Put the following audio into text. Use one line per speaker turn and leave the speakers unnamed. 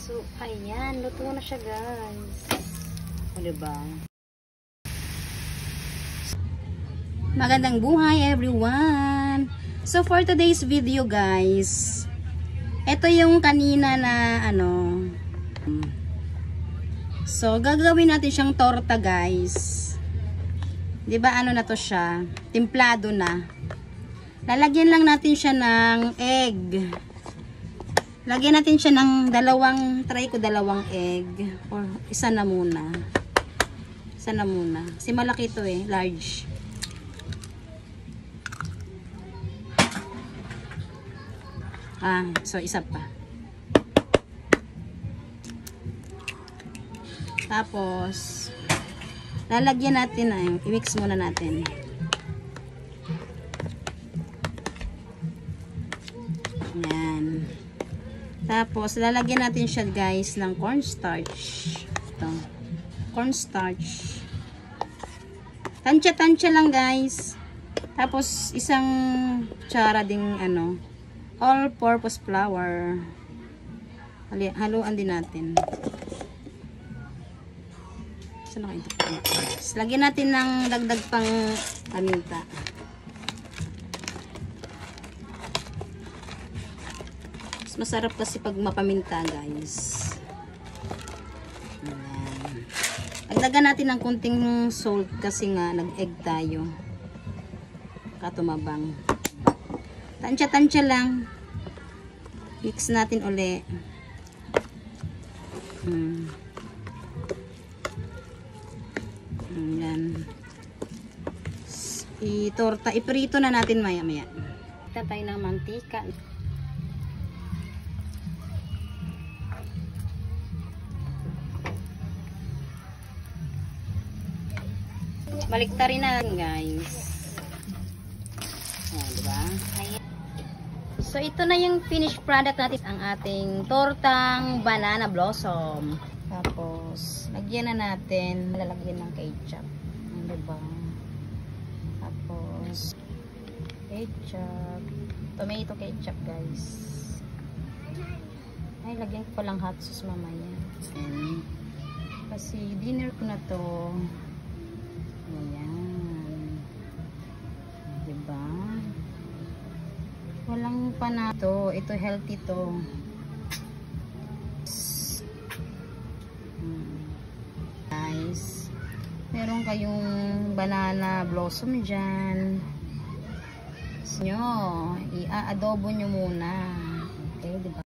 So, ayan. Luto na siya, guys. O, diba? Magandang buhay, everyone! So, for today's video, guys, ito yung kanina na, so, gagawin natin siyang torta, guys. Diba, na to siya? Templado na. Lalagyan lang natin siya ng egg. Lagyan natin siya ng dalawang egg. Or isa na muna. Isa na muna. Kasi malaki ito eh, large. So isa pa. Tapos, lalagyan natin i-mix muna natin. Yan. Tapos, lalagyan natin siya, guys, ng cornstarch. Ito. Cornstarch. Tansya-tansya lang, guys. Tapos, isang tsara ding, all-purpose flour. Haluan din natin. Saan na ito? Lagyan natin ng dagdag pang paminta. Masarap kasi pag mapaminta, guys. Ayan. Dagdagan natin ng kunting salt kasi nga nag-egg tayo. Katumabang. Tansya-tansya lang. Mix natin uli. Ayan. Iprito na natin maya-maya. Ito tayo ng mantika. Baliktarin natin, guys. Ayan, diba? Ayan. So, ito na yung finished product natin, ang ating tortang banana blossom. Tapos, lagyan na natin, lalagyan ng ketchup. Ayan, diba? Tapos, ketchup. Tomato ketchup, guys. Ay, lagyan ko palang hot sauce mamaya. Ayan. Kasi, dinner ko na to. Ayan. Diba? Walang panato. Ito healthy to. Guys, meron kayong banana blossom dyan. Nyo, i-adobo nyo muna. Okay, diba?